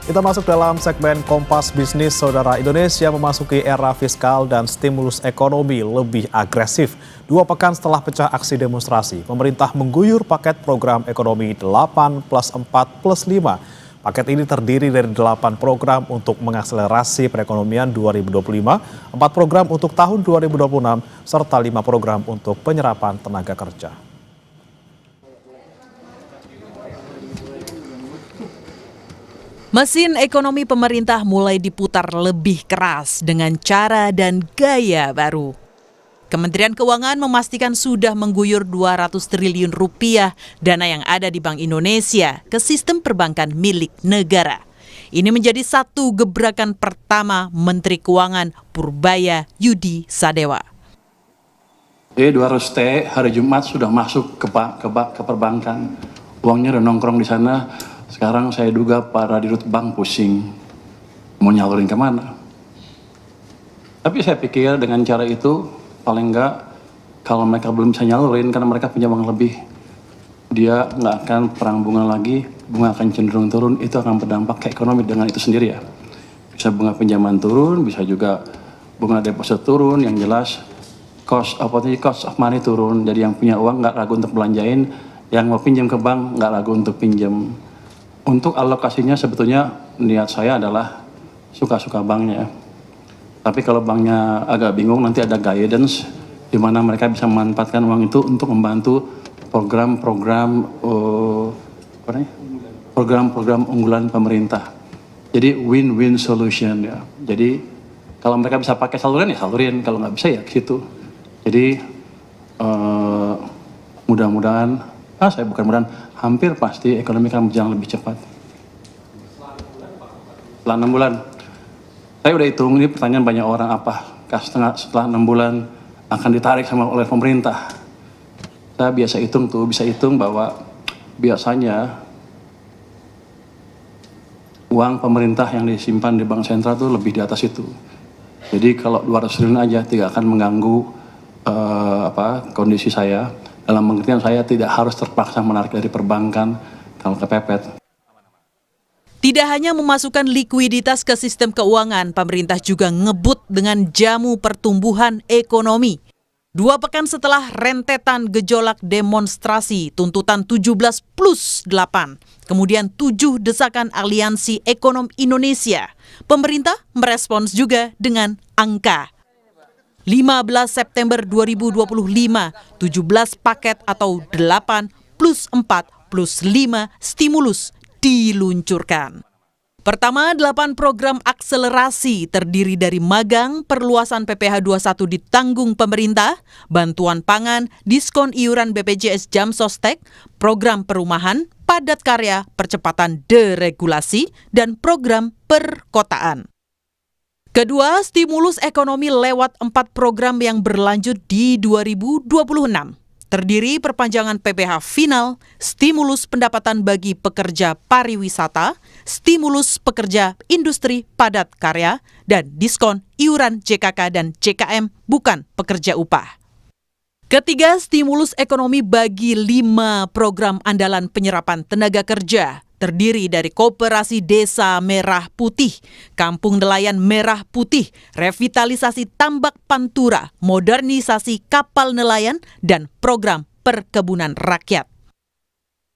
Kita masuk dalam segmen Kompas Bisnis. Saudara, Indonesia memasuki era fiskal dan stimulus ekonomi lebih agresif. 2 pekan setelah pecah aksi demonstrasi, pemerintah mengguyur paket program ekonomi 8+4+5. Paket ini terdiri dari 8 program untuk mengakselerasi perekonomian 2025, 4 program untuk tahun 2026, serta 5 program untuk penyerapan tenaga kerja. Mesin ekonomi pemerintah mulai diputar lebih keras dengan cara dan gaya baru. Kementerian Keuangan memastikan sudah mengguyur 200 triliun rupiah dana yang ada di Bank Indonesia ke sistem perbankan milik negara. Ini menjadi satu gebrakan pertama Menteri Keuangan Purbaya Yudi Sadewa. 200T hari Jumat sudah masuk ke perbankan. Uangnya udah nongkrong di sana. Sekarang saya duga para dirut bank pusing mau nyalurin kemana. Tapi saya pikir dengan cara itu paling enggak kalau mereka belum bisa nyalurin karena mereka punya uang lebih, dia nggak akan perang bunga lagi, bunga akan cenderung turun, itu akan berdampak ke ekonomi dengan itu sendiri ya. Bisa bunga pinjaman turun, bisa juga bunga deposit turun, yang jelas cost of money turun. Jadi yang punya uang nggak ragu untuk belanjain, yang mau pinjam ke bank nggak ragu untuk pinjam. Untuk alokasinya sebetulnya niat saya adalah suka-suka banknya. Tapi kalau banknya agak bingung, nanti ada guidance di mana mereka bisa memanfaatkan uang itu untuk membantu program-program unggulan pemerintah. Jadi win-win solution ya. Jadi kalau mereka bisa pakai saluran ya salurin, kalau nggak bisa ya ke situ. Jadi hampir pasti ekonomi akan berjalan lebih cepat. Setelah 6 bulan, saya udah hitung, ini pertanyaan banyak orang, apakah setelah 6 bulan akan ditarik oleh pemerintah. Saya bisa hitung bahwa biasanya uang pemerintah yang disimpan di bank sentral itu lebih di atas itu. Jadi kalau 200 triliun aja tidak akan mengganggu kondisi saya. Dalam pengertian saya tidak harus terpaksa menarik dari perbankan kalau kepepet. Tidak hanya memasukkan likuiditas ke sistem keuangan, pemerintah juga ngebut dengan jamu pertumbuhan ekonomi. 2 pekan setelah rentetan gejolak demonstrasi tuntutan 17+8, kemudian 7 desakan Aliansi Ekonom Indonesia, pemerintah merespons juga dengan angka. 15 September 2025, 17 paket atau 8+4+5 stimulus diluncurkan. Pertama, 8 program akselerasi terdiri dari magang, perluasan PPh 21 ditanggung pemerintah, bantuan pangan, diskon iuran BPJS Jam Sostek, program perumahan, padat karya, percepatan deregulasi, dan program perkotaan. Kedua, stimulus ekonomi lewat 4 program yang berlanjut di 2026. Terdiri perpanjangan PPh final, stimulus pendapatan bagi pekerja pariwisata, stimulus pekerja industri padat karya, dan diskon iuran JKK dan JKM bukan pekerja upah. Ketiga, stimulus ekonomi bagi 5 program andalan penyerapan tenaga kerja. Terdiri dari Koperasi Desa Merah Putih, Kampung Nelayan Merah Putih, revitalisasi tambak Pantura, modernisasi kapal nelayan, dan program perkebunan rakyat.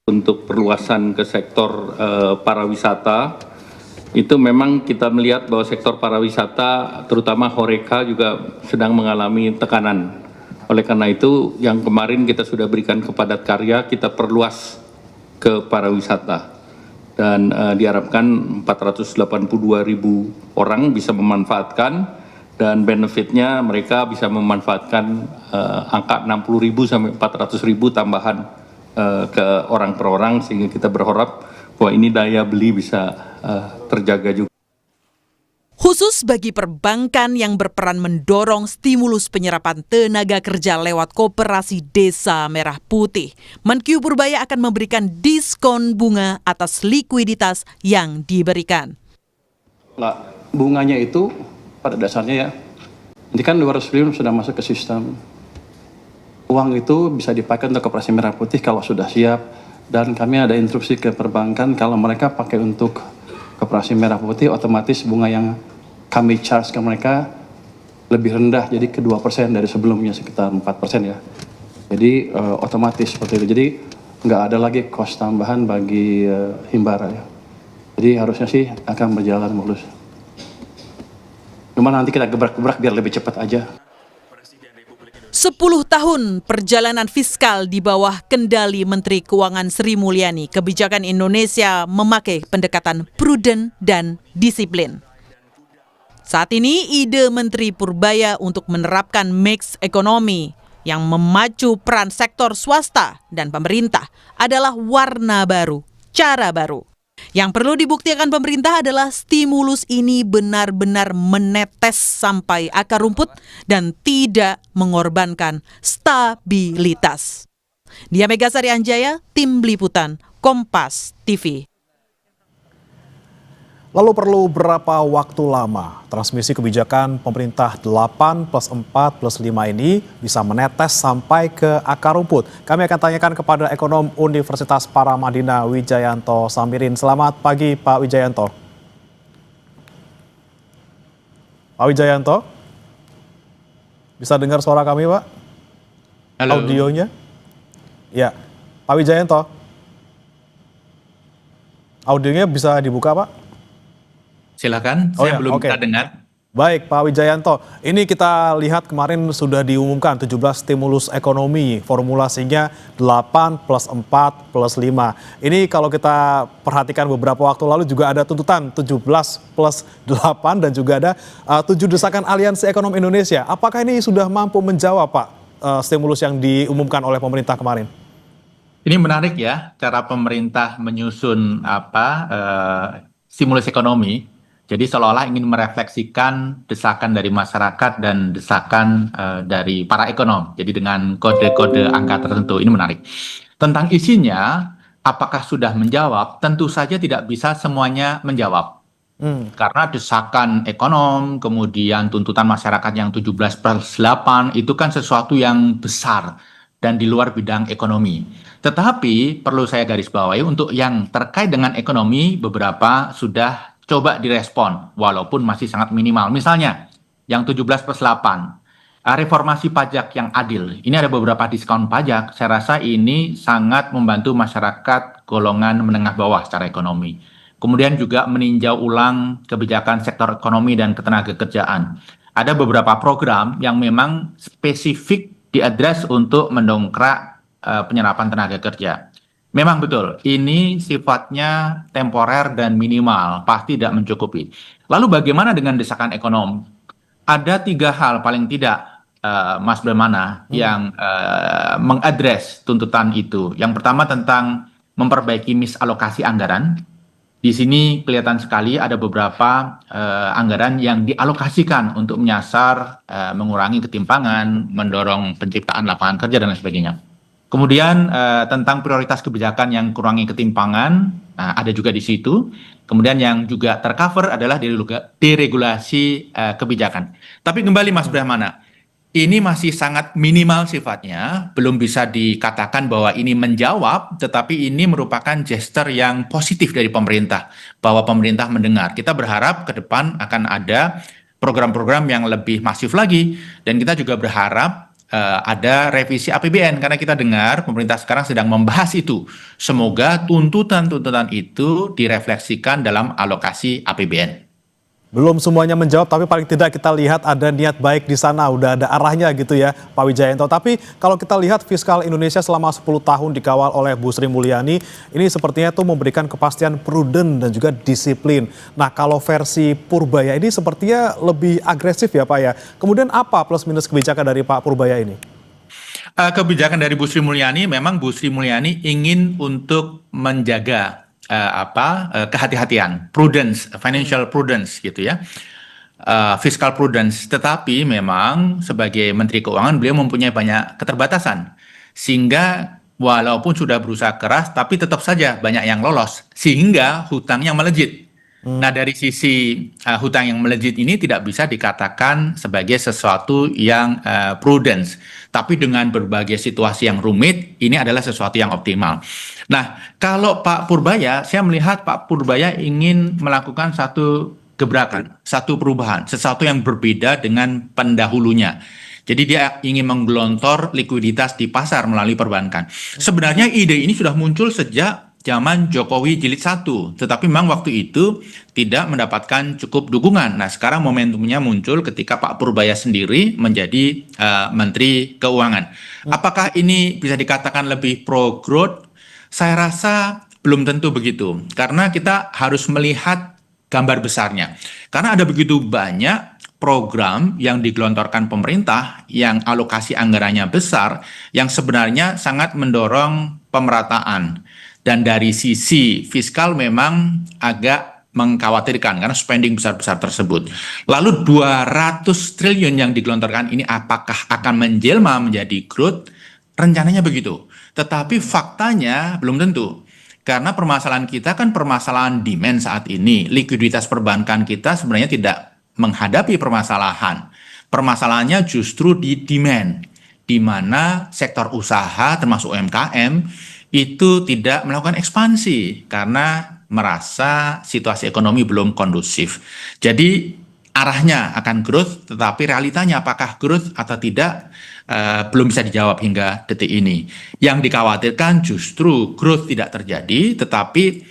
Untuk perluasan ke sektor pariwisata, itu memang kita melihat bahwa sektor pariwisata, terutama Horeca juga sedang mengalami tekanan. Oleh karena itu, yang kemarin kita sudah berikan ke padat karya, kita perluas ke pariwisata. Dan diharapkan 482.000 orang bisa memanfaatkan, dan benefitnya mereka bisa memanfaatkan angka 60.000 sampai 400.000 tambahan ke orang per orang, sehingga kita berharap bahwa ini daya beli bisa terjaga juga. Khusus bagi perbankan yang berperan mendorong stimulus penyerapan tenaga kerja lewat Koperasi Desa Merah Putih, Menkyu Purbaya akan memberikan diskon bunga atas likuiditas yang diberikan. Nah, bunganya itu pada dasarnya ya, ini kan 200 triliun sudah masuk ke sistem. Uang itu bisa dipakai untuk Koperasi Merah Putih kalau sudah siap, dan kami ada instruksi ke perbankan kalau mereka pakai untuk operasi merah putih, otomatis bunga yang kami charge ke mereka lebih rendah, jadi ke 2% dari sebelumnya sekitar 4% ya. Jadi otomatis seperti itu. Jadi nggak ada lagi cost tambahan bagi Himbara ya. Jadi harusnya sih akan berjalan mulus. Cuma nanti kita gebrak-gebrak biar lebih cepat aja. 10 tahun perjalanan fiskal di bawah kendali Menteri Keuangan Sri Mulyani, kebijakan Indonesia memakai pendekatan prudent dan disiplin. Saat ini ide Menteri Purbaya untuk menerapkan mix ekonomi yang memacu peran sektor swasta dan pemerintah adalah warna baru, cara baru. Yang perlu dibuktikan pemerintah adalah stimulus ini benar-benar menetes sampai akar rumput dan tidak mengorbankan stabilitas. Dia Megasari Anjaya, Tim Liputan, Kompas TV. Lalu perlu berapa waktu lama transmisi kebijakan pemerintah 8+4+5 ini bisa menetes sampai ke akar rumput? Kami akan tanyakan kepada ekonom Universitas Paramadina Wijayanto Samirin. Selamat pagi Pak Wijayanto. Pak Wijayanto, bisa dengar suara kami Pak? Halo. Audionya? Ya, Pak Wijayanto. Audionya bisa dibuka Pak? Silakan, saya belum bisa dengar. Baik Pak Wijayanto, ini kita lihat kemarin sudah diumumkan 17 stimulus ekonomi, formulasinya 8+4+5. Ini kalau kita perhatikan beberapa waktu lalu juga ada tuntutan 17+8 dan juga ada 7 desakan Aliansi Ekonomi Indonesia. Apakah ini sudah mampu menjawab Pak stimulus yang diumumkan oleh pemerintah kemarin? Ini menarik ya, cara pemerintah menyusun stimulus ekonomi. Jadi seolah-olah ingin merefleksikan desakan dari masyarakat dan desakan dari para ekonom. Jadi dengan kode-kode angka tertentu, ini menarik. Tentang isinya, apakah sudah menjawab? Tentu saja tidak bisa semuanya menjawab. Karena desakan ekonom, kemudian tuntutan masyarakat yang 17+8, itu kan sesuatu yang besar dan di luar bidang ekonomi. Tetapi perlu saya garis bawahi untuk yang terkait dengan ekonomi, beberapa sudah coba direspon, walaupun masih sangat minimal. Misalnya, yang 17+8, reformasi pajak yang adil. Ini ada beberapa diskon pajak, saya rasa ini sangat membantu masyarakat golongan menengah bawah secara ekonomi. Kemudian juga meninjau ulang kebijakan sektor ekonomi dan ketenagakerjaan. Ada beberapa program yang memang spesifik diadres untuk mendongkrak penyerapan tenaga kerja. Memang betul, ini sifatnya temporer dan minimal, pasti tidak mencukupi. Lalu bagaimana dengan desakan ekonom? Ada 3 hal paling tidak, Mas Bremana, yang mengadres tuntutan itu. Yang pertama tentang memperbaiki misalokasi anggaran. Di sini kelihatan sekali ada beberapa anggaran yang dialokasikan untuk menyasar, mengurangi ketimpangan, mendorong penciptaan lapangan kerja, dan lain sebagainya. Kemudian tentang prioritas kebijakan yang kurangi ketimpangan, ada juga di situ. Kemudian yang juga tercover adalah deregulasi kebijakan. Tapi kembali Mas Brahmana, ini masih sangat minimal sifatnya, belum bisa dikatakan bahwa ini menjawab, tetapi ini merupakan gesture yang positif dari pemerintah, bahwa pemerintah mendengar. Kita berharap ke depan akan ada program-program yang lebih masif lagi, dan kita juga berharap ada revisi APBN, karena kita dengar pemerintah sekarang sedang membahas itu. Semoga tuntutan-tuntutan itu direfleksikan dalam alokasi APBN. Belum semuanya menjawab, tapi paling tidak kita lihat ada niat baik di sana, udah ada arahnya gitu ya Pak Wijayanto. Tapi kalau kita lihat fiskal Indonesia selama 10 tahun dikawal oleh Bu Sri Mulyani, ini sepertinya tuh memberikan kepastian prudent dan juga disiplin. Nah kalau versi Purbaya ini sepertinya lebih agresif ya Pak ya. Kemudian apa plus minus kebijakan dari Pak Purbaya ini? Kebijakan dari Bu Sri Mulyani, memang Bu Sri Mulyani ingin untuk menjaga kehati-hatian, prudence, financial prudence gitu ya, fiscal prudence. Tetapi memang sebagai Menteri Keuangan beliau mempunyai banyak keterbatasan, sehingga walaupun sudah berusaha keras, tapi tetap saja banyak yang lolos, sehingga hutangnya melejit. Nah, dari sisi hutang yang melejit ini tidak bisa dikatakan sebagai sesuatu yang prudence, tapi dengan berbagai situasi yang rumit, ini adalah sesuatu yang optimal. Nah, kalau Pak Purbaya, saya melihat Pak Purbaya ingin melakukan satu gebrakan, satu perubahan, sesuatu yang berbeda dengan pendahulunya. Jadi dia ingin menggelontor likuiditas di pasar melalui perbankan. Sebenarnya ide ini sudah muncul sejak zaman Jokowi Jilid 1, tetapi memang waktu itu tidak mendapatkan cukup dukungan. Nah, sekarang momentumnya muncul ketika Pak Purbaya sendiri menjadi Menteri Keuangan. Apakah ini bisa dikatakan lebih pro-growth? Saya rasa belum tentu begitu, karena kita harus melihat gambar besarnya. Karena ada begitu banyak program yang digelontorkan pemerintah, yang alokasi anggarannya besar, yang sebenarnya sangat mendorong pemerataan. Dan dari sisi fiskal memang agak mengkhawatirkan karena spending besar-besar tersebut. Lalu 200 triliun yang digelontorkan ini apakah akan menjelma menjadi growth? Rencananya begitu. Tetapi faktanya belum tentu. Karena permasalahan kita kan permasalahan demand saat ini. Likuiditas perbankan kita sebenarnya tidak menghadapi permasalahan. Permasalahannya justru di demand, di mana sektor usaha termasuk UMKM itu tidak melakukan ekspansi karena merasa situasi ekonomi belum kondusif. Jadi arahnya akan growth, tetapi realitanya apakah growth atau tidak belum bisa dijawab hingga detik ini. Yang dikhawatirkan justru growth tidak terjadi, tetapi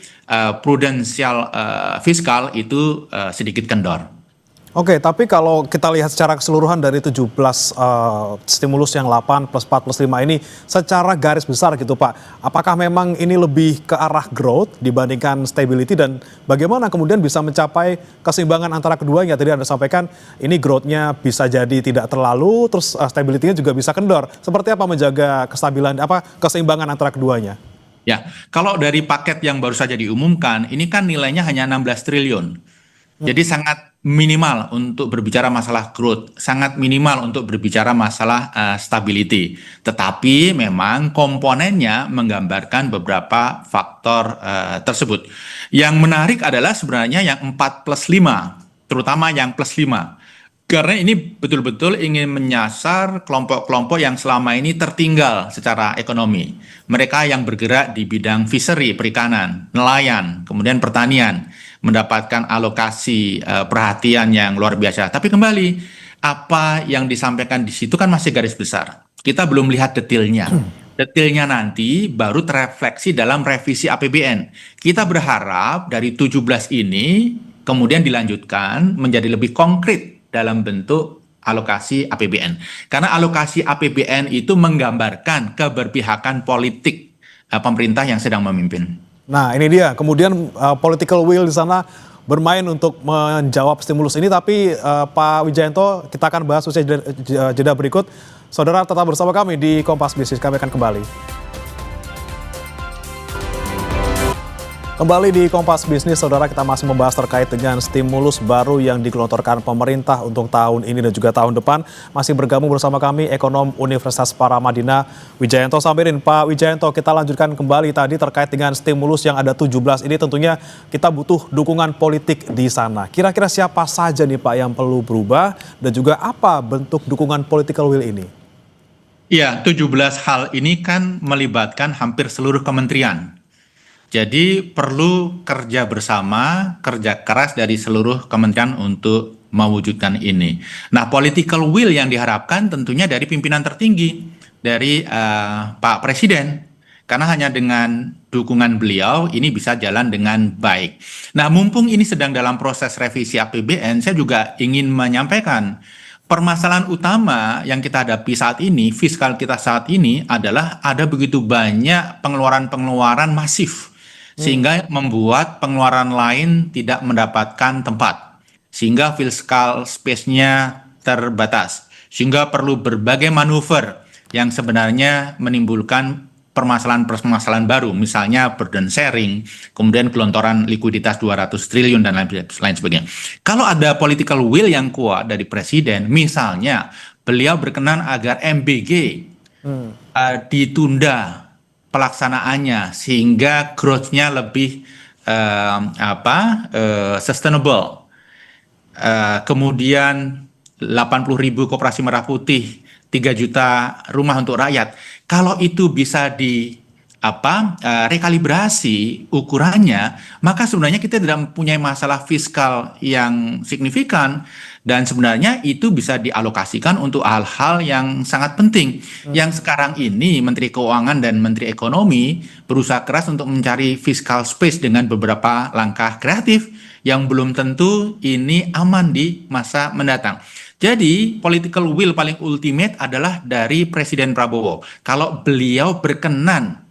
prudensial fiskal itu sedikit kendor. Oke, tapi kalau kita lihat secara keseluruhan dari 17 stimulus yang 8 plus 4 plus 5 ini secara garis besar gitu Pak, apakah memang ini lebih ke arah growth dibandingkan stability dan bagaimana kemudian bisa mencapai keseimbangan antara keduanya? Tadi Anda sampaikan ini growth-nya bisa jadi tidak terlalu, terus stability-nya juga bisa kendor. Seperti apa menjaga kestabilan, keseimbangan antara keduanya? Ya, kalau dari paket yang baru saja diumumkan, ini kan nilainya hanya 16 triliun. Jadi sangat minimal untuk berbicara masalah growth, sangat minimal untuk berbicara masalah stability. Tetapi memang komponennya menggambarkan beberapa faktor tersebut. Yang menarik adalah sebenarnya yang 4 plus 5, terutama yang plus 5. Karena ini betul-betul ingin menyasar kelompok-kelompok yang selama ini tertinggal secara ekonomi. Mereka yang bergerak di bidang fishery, perikanan, nelayan, kemudian pertanian, mendapatkan alokasi perhatian yang luar biasa. Tapi kembali, apa yang disampaikan di situ kan masih garis besar. Kita belum lihat detailnya. Detailnya nanti baru terefleksi dalam revisi APBN. Kita berharap dari 17 ini kemudian dilanjutkan menjadi lebih konkret dalam bentuk alokasi APBN. Karena alokasi APBN itu menggambarkan keberpihakan politik pemerintah yang sedang memimpin. Nah ini dia, kemudian political will di sana bermain untuk menjawab stimulus ini, tapi Pak Wijayanto kita akan bahas usai jeda berikut. Saudara tetap bersama kami di Kompas Bisnis, kami akan kembali. Kembali di Kompas Bisnis, saudara, kita masih membahas terkait dengan stimulus baru yang digelontorkan pemerintah untuk tahun ini dan juga tahun depan. Masih bergabung bersama kami ekonom Universitas Paramadina Wijayanto Samirin. Pak Wijayanto, kita lanjutkan kembali tadi terkait dengan stimulus yang ada 17 ini. Tentunya kita butuh dukungan politik di sana. Kira-kira siapa saja nih Pak yang perlu berubah dan juga apa bentuk dukungan political will ini? Iya, 17 hal ini kan melibatkan hampir seluruh kementerian. Jadi perlu kerja bersama, kerja keras dari seluruh kementerian untuk mewujudkan ini. Nah, political will yang diharapkan tentunya dari pimpinan tertinggi, dari Pak Presiden. Karena hanya dengan dukungan beliau ini bisa jalan dengan baik. Nah, mumpung ini sedang dalam proses revisi APBN, saya juga ingin menyampaikan permasalahan utama yang kita hadapi saat ini, fiskal kita saat ini adalah ada begitu banyak pengeluaran-pengeluaran masif. Sehingga membuat pengeluaran lain tidak mendapatkan tempat. Sehingga fiscal space-nya terbatas. Sehingga perlu berbagai manuver yang sebenarnya menimbulkan permasalahan-permasalahan baru. Misalnya burden sharing, kemudian gelontoran likuiditas 200 triliun dan lain sebagainya. Kalau ada political will yang kuat dari Presiden, misalnya beliau berkenan agar MBG ditunda pelaksanaannya sehingga growth-nya lebih sustainable. Kemudian 80.000 koperasi merah putih, 3 juta rumah untuk rakyat. Kalau itu bisa rekalibrasi ukurannya, maka sebenarnya kita tidak mempunyai masalah fiskal yang signifikan, dan sebenarnya itu bisa dialokasikan untuk hal-hal yang sangat penting. Yang sekarang ini Menteri Keuangan dan Menteri Ekonomi berusaha keras untuk mencari fiscal space dengan beberapa langkah kreatif yang belum tentu ini aman di masa mendatang. Jadi political will paling ultimate adalah dari Presiden Prabowo. Kalau beliau berkenan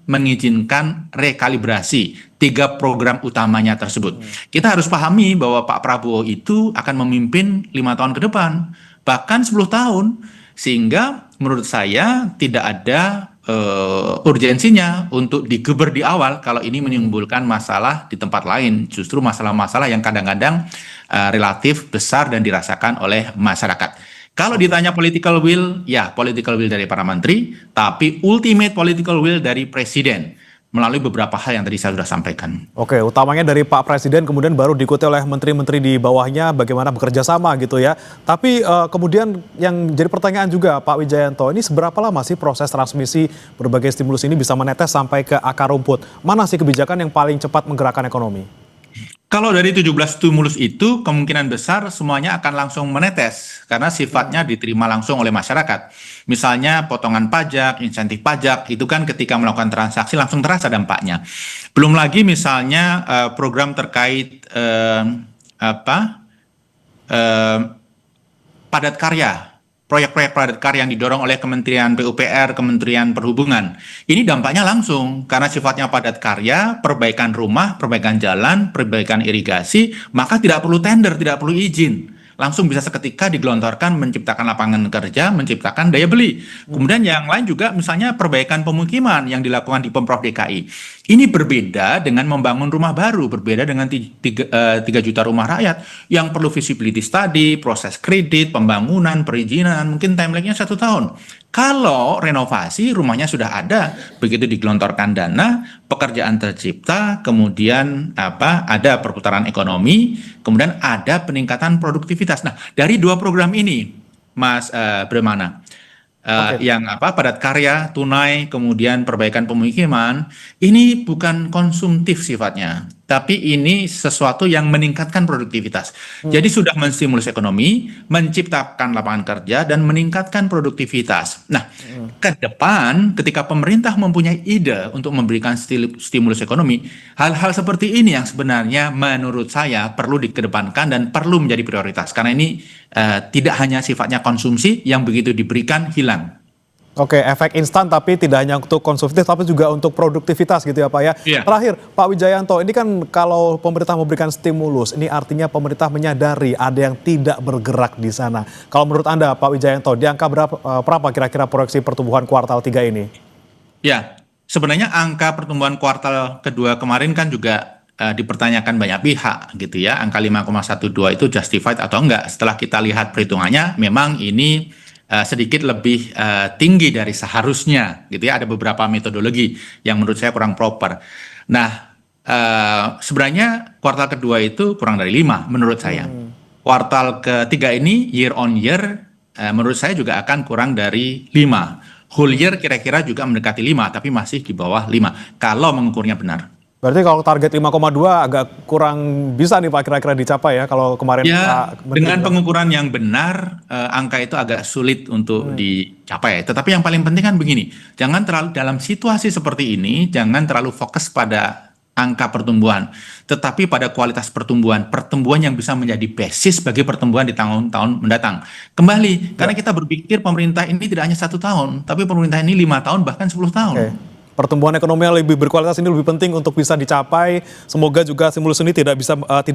mengizinkan rekalibrasi 3 program utamanya tersebut. Kita harus pahami bahwa Pak Prabowo itu akan memimpin 5 tahun ke depan, bahkan 10 tahun, sehingga menurut saya tidak ada urgensinya untuk digeber di awal kalau ini menimbulkan masalah di tempat lain, justru masalah-masalah yang kadang-kadang relatif besar dan dirasakan oleh masyarakat. Kalau ditanya political will, ya political will dari para menteri, tapi ultimate political will dari presiden melalui beberapa hal yang tadi saya sudah sampaikan. Oke, utamanya dari Pak Presiden, kemudian baru diikuti oleh menteri-menteri di bawahnya bagaimana bekerja sama gitu ya. Tapi kemudian yang jadi pertanyaan juga Pak Wijayanto, ini seberapa lama sih proses transmisi berbagai stimulus ini bisa menetes sampai ke akar rumput? Mana sih kebijakan yang paling cepat menggerakkan ekonomi? Kalau dari 17 stimulus itu kemungkinan besar semuanya akan langsung menetes karena sifatnya diterima langsung oleh masyarakat. Misalnya potongan pajak, insentif pajak, itu kan ketika melakukan transaksi langsung terasa dampaknya. Belum lagi misalnya program terkait padat karya. Proyek-proyek padat karya yang didorong oleh Kementerian PUPR, Kementerian Perhubungan. Ini dampaknya langsung karena sifatnya padat karya, perbaikan rumah, perbaikan jalan, perbaikan irigasi, maka tidak perlu tender, tidak perlu izin. Langsung bisa seketika digelontorkan, menciptakan lapangan kerja, menciptakan daya beli. Kemudian yang lain juga misalnya perbaikan pemukiman yang dilakukan di Pemprov DKI. Ini berbeda dengan membangun rumah baru, berbeda dengan 3 juta rumah rakyat yang perlu visibility study, proses kredit, pembangunan, perizinan, mungkin timeline-nya 1 tahun. Kalau renovasi rumahnya sudah ada, begitu digelontorkan dana, pekerjaan tercipta, kemudian ada perputaran ekonomi, kemudian ada peningkatan produktivitas. Nah, dari 2 program ini, Mas Bremana, yang padat karya, tunai, kemudian perbaikan pemukiman, ini bukan konsumtif sifatnya, tapi ini sesuatu yang meningkatkan produktivitas. Jadi sudah menstimulus ekonomi, menciptakan lapangan kerja, dan meningkatkan produktivitas. Nah, ke depan ketika pemerintah mempunyai ide untuk memberikan stimulus ekonomi, hal-hal seperti ini yang sebenarnya menurut saya perlu dikedepankan dan perlu menjadi prioritas. Karena ini tidak hanya sifatnya konsumsi yang begitu diberikan hilang. Oke, efek instan tapi tidak hanya untuk konsumtif tapi juga untuk produktivitas gitu ya Pak ya. Iya. Terakhir Pak Wijayanto, ini kan kalau pemerintah memberikan stimulus, ini artinya pemerintah menyadari ada yang tidak bergerak di sana. Kalau menurut Anda Pak Wijayanto, di angka berapa kira-kira proyeksi pertumbuhan kuartal 3 ini? Ya, sebenarnya angka pertumbuhan kuartal kedua kemarin kan juga dipertanyakan banyak pihak gitu ya. Angka 5,12 itu justified atau enggak. Setelah kita lihat perhitungannya, memang ini sedikit lebih tinggi dari seharusnya gitu ya. Ada beberapa metodologi yang menurut saya kurang proper. Nah, sebenarnya kuartal kedua itu kurang dari 5 menurut saya. Kuartal ketiga ini year on year menurut saya juga akan kurang dari 5. Whole year kira-kira juga mendekati 5 tapi masih di bawah 5 kalau mengukurnya benar. Berarti kalau target 5,2 agak kurang bisa nih Pak kira-kira dicapai ya kalau kemarin ya, Pak dengan pengukuran yang benar angka itu agak sulit untuk dicapai. Tetapi yang paling penting kan begini, jangan terlalu dalam situasi seperti ini, jangan terlalu fokus pada angka pertumbuhan, tetapi pada kualitas pertumbuhan yang bisa menjadi basis bagi pertumbuhan di tahun-tahun mendatang. Kembali, karena kita berpikir pemerintah ini tidak hanya 1 tahun, tapi pemerintah ini 5 tahun bahkan 10 tahun. Okay. Pertumbuhan ekonomi yang lebih berkualitas ini lebih penting untuk bisa dicapai. Semoga juga stimulus ini tidak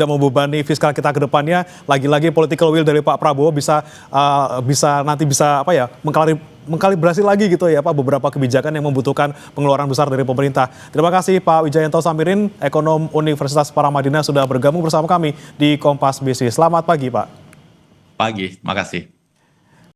membebani fiskal kita ke depannya. Lagi-lagi political will dari Pak Prabowo bisa mengkalibrasi lagi gitu ya Pak beberapa kebijakan yang membutuhkan pengeluaran besar dari pemerintah. Terima kasih Pak Wijayanto Samirin, ekonom Universitas Paramadina sudah bergabung bersama kami di Kompas Bisnis. Selamat pagi Pak. Pagi, makasih.